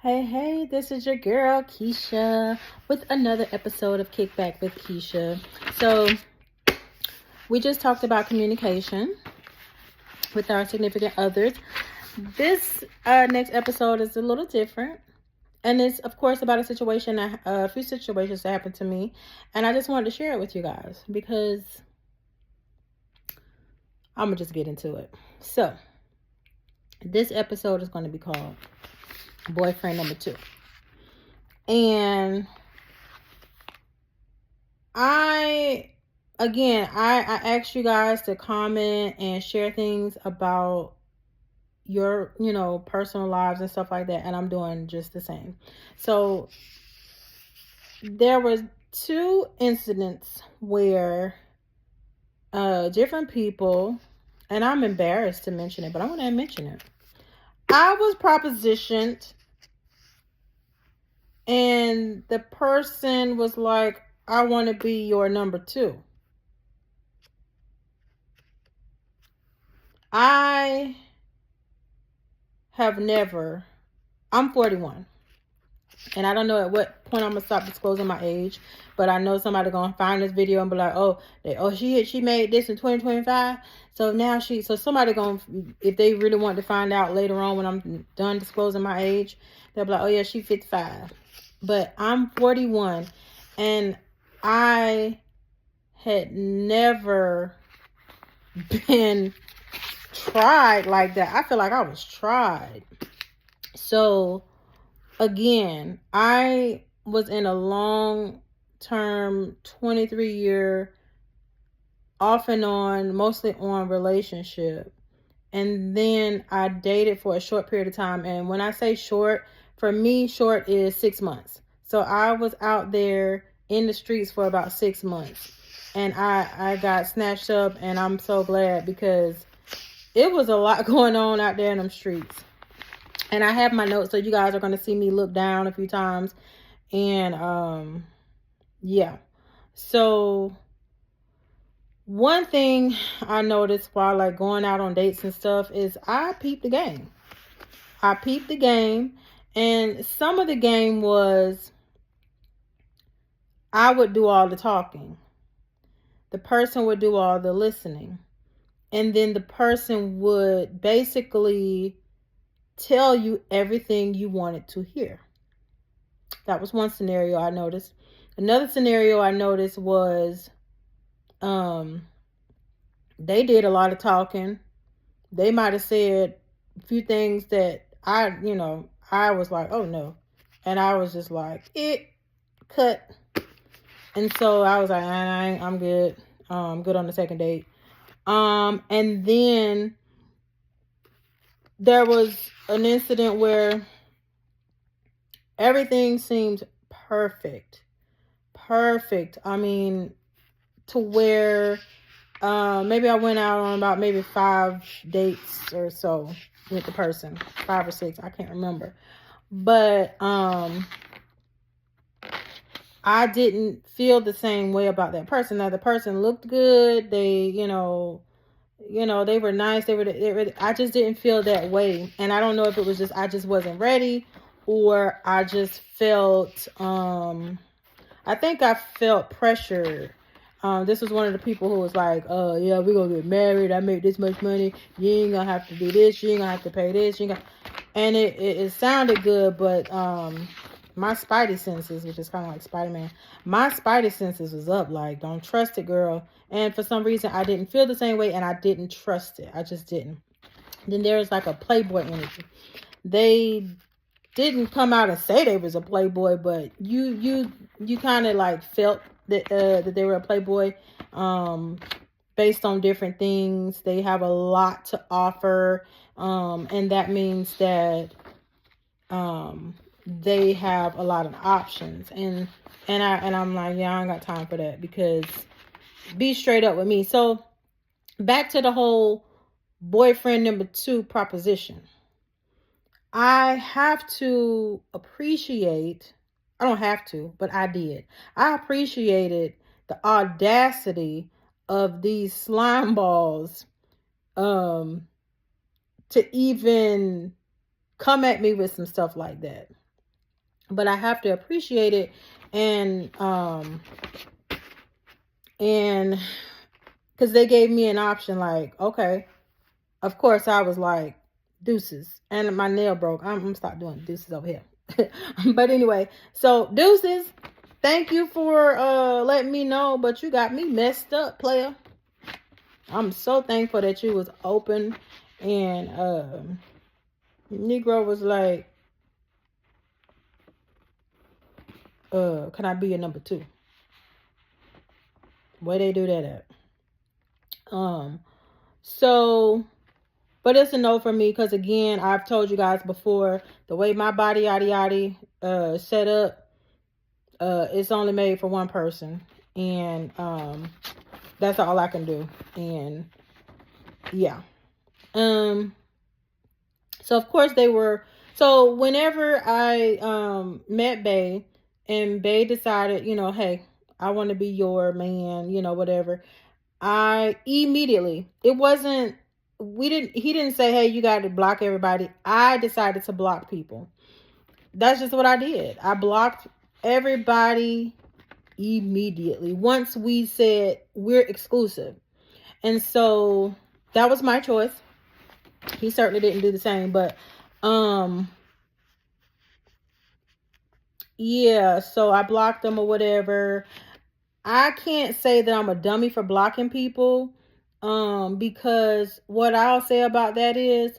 Hey, this is your girl Keisha with another episode of Kickback with Keisha. So, we just talked about communication with our significant others. This next episode is a little different, and it's, of course, about a few situations that happened to me, and I just wanted to share it with you guys because I'm gonna just get into it. So, this episode is going to be called Boyfriend Number 2. And I asked you guys to comment and share things about your, personal lives and stuff like that. And I'm doing just the same. So there was 2 incidents where different people, and I'm embarrassed to mention it, but I'm going to mention it. I was propositioned and the person was like, I want to be your number 2. I'm 41. And I don't know at what point I'm going to stop disclosing my age. But I know somebody going to find this video and be like, she made this in 2025. So now so somebody going to, if they really want to find out later on when I'm done disclosing my age, they'll be like, oh yeah, she 55. But I'm 41. And I had never been tried like that. I feel like I was tried. So again, I was in a long-term 23-year off and on, mostly on relationship. And then I dated for a short period of time. And when I say short, for me, short is 6 months. So I was out there in the streets for about 6 months. And I got snatched up, and I'm so glad because it was a lot going on out there in them streets. And I have my notes, so you guys are going to see me look down a few times. And, yeah. So, one thing I noticed while, going out on dates and stuff is I peeped the game. And some of the game was I would do all the talking. The person would do all the listening. And then the person would basically tell you everything you wanted to hear. That was one scenario I noticed. Another scenario I noticed was they did a lot of talking. They might have said a few things that I was like, oh no. And I was just like, cut. And so I was like, I'm good. I'm good on the second date. And then there was an incident where everything seemed perfect. I mean, to where maybe I went out on about maybe 5 dates or so with the person. 5 or 6, I can't remember. But I didn't feel the same way about that person. Now the person looked good. They, they were nice. I just didn't feel that way. And I don't know if it was just I just wasn't ready, or I just felt I think I felt pressured. This was one of the people who was like, yeah, we're gonna get married. I made this much money. You ain't gonna have to do this. You ain't gonna have to pay this. And it sounded good, but my spidey senses, which is kind of like Spider-Man, my spidey senses was up. Like, don't trust it, girl. And for some reason, I didn't feel the same way, and I didn't trust it. I just didn't. Then there's like a playboy energy. They didn't come out and say they was a playboy, but you kind of like felt that they were a playboy based on different things. They have a lot to offer, and that means that they have a lot of options. And I'm like, yeah, I ain't got time for that, because be straight up with me. So back to the whole boyfriend number 2 proposition. I have to appreciate, I don't have to, but I did. I appreciated the audacity of these slime balls to even come at me with some stuff like that. but I have to appreciate it. And because they gave me an option, like, okay, of course I was like, deuces, and my nail broke. I'm gonna stop doing deuces over here. But anyway, so deuces, thank you for letting me know, but you got me messed up, player. I'm so thankful that you was open. And Negro was like, can I be your number 2? Where they do that at? So, but it's a no for me, because again, I've told you guys before, the way my body yada set up, it's only made for one person, and that's all I can do. And yeah, so of course they were. So whenever I met Bay, and Bay decided, hey, I want to be your man, whatever, I immediately, he didn't say, hey, you got to block everybody. I decided to block people. That's just what I did. I blocked everybody immediately once we said we're exclusive. And so that was my choice. He certainly didn't do the same, but yeah, so I blocked them or whatever. I can't say that I'm a dummy for blocking people, because what I'll say about that is,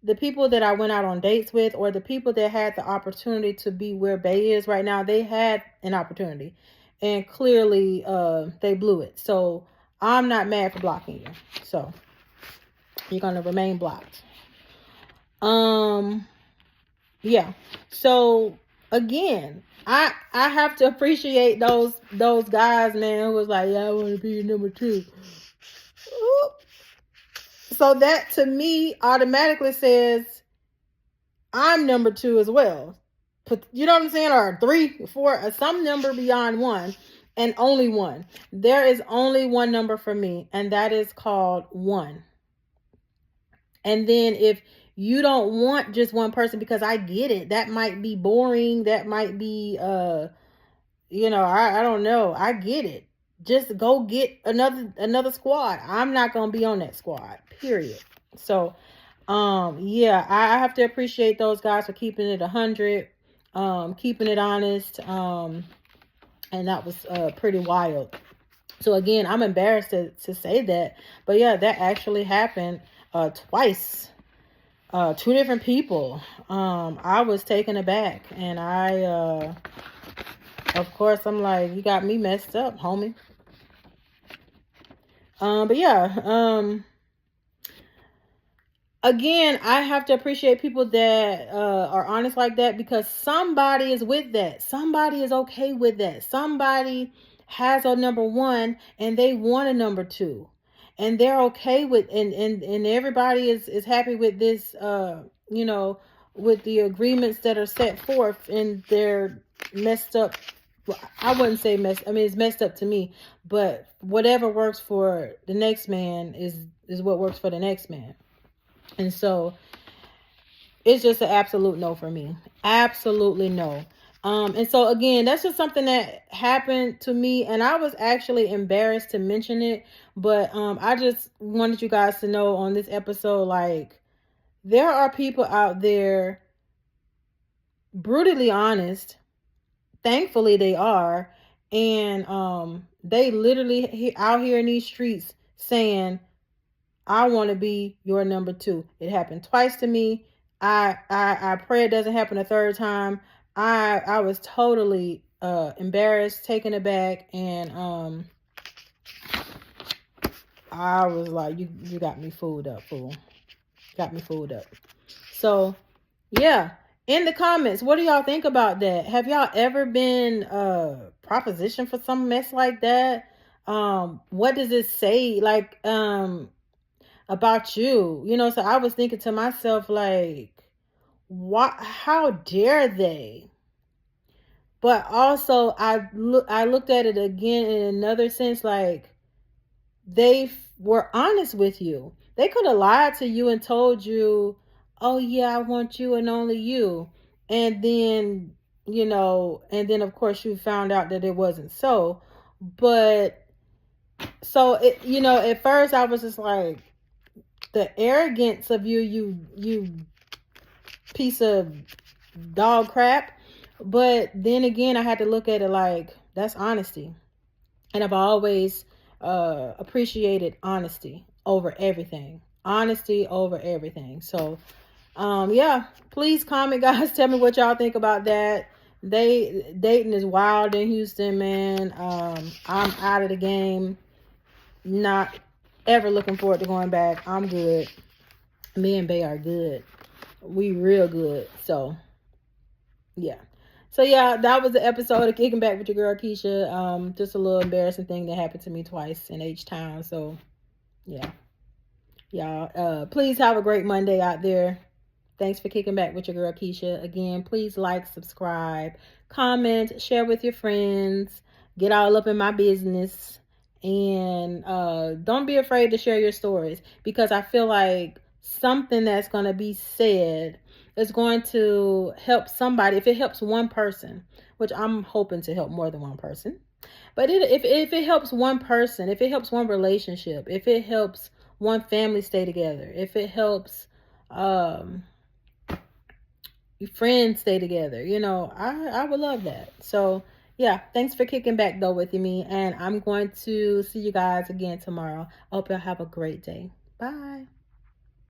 the people that I went out on dates with, or the people that had the opportunity to be where Bay is right now, they had an opportunity, and clearly they blew it. So I'm not mad for blocking you. So you're gonna remain blocked. Yeah. So again, I have to appreciate those guys, man, who was like, yeah, I want to be your number 2. So that to me automatically says I'm number 2 as well. You know what I'm saying? Or 3, 4, some number beyond 1, and only 1. There is only one number for me, and that is called 1. And then if you don't want just one person, because I get it, that might be boring, that might be I don't know, I get it. Just go get another squad. I'm not gonna be on that squad, period. So yeah, I have to appreciate those guys for keeping it 100, keeping it honest, and that was pretty wild. So again, I'm embarrassed to say that, but yeah, that actually happened twice. 2 different people. I was taken aback, and I of course I'm like, you got me messed up, homie. But yeah, again, I have to appreciate people that are honest like that, because somebody is with that. Somebody is okay with that. Somebody has a number 1 and they want a number 2. And they're okay with, and everybody is happy with this, with the agreements that are set forth in their messed up. Well, I wouldn't say messed. I mean, it's messed up to me, but whatever works for the next man is what works for the next man. And so it's just an absolute no for me. Absolutely no. And so again, that's just something that happened to me, and I was actually embarrassed to mention it, but I just wanted you guys to know on this episode, like, there are people out there brutally honest. Thankfully they are, and they literally out here in these streets saying, I want to be your number 2. It happened twice to me. I pray it doesn't happen a third time. I was totally embarrassed, taken aback, and I was like, you got me fooled up, fool. Got me fooled up. So yeah, in the comments, what do y'all think about that? Have y'all ever been propositioned for some mess like that? What does it say, like, about you? So I was thinking to myself, like, what? How dare they? But also, I looked at it again in another sense, like, they were honest with you. They could have lied to you and told you, oh yeah, I want you and only you, and then you know, and then of course you found out that it wasn't so. But so it, you know, at first I was just like, the arrogance of you piece of dog crap. But then again, I had to look at it like, that's honesty. And I've always appreciated honesty over everything. Honesty over everything. So yeah, please comment, guys. Tell me what y'all think about that. Dating is wild in Houston, man. I'm out of the game. Not ever looking forward to going back. I'm good. Me and Bay are good. We real good. So yeah. So yeah, that was the episode of Kicking Back with your girl Keisha. Just a little embarrassing thing that happened to me twice in H-Town. So yeah. Y'all, please have a great Monday out there. Thanks for kicking back with your girl Keisha. Again, please like, subscribe, comment, share with your friends, get all up in my business, and don't be afraid to share your stories, because I feel like something that's going to be said is going to help somebody. If it helps one person, which I'm hoping to help more than one person, but if it helps one person, if it helps one relationship, if it helps one family stay together, if it helps your friends stay together, you know, I would love that. So yeah, thanks for kicking back though with me, and I'm going to see you guys again tomorrow. I hope y'all have a great day. Bye.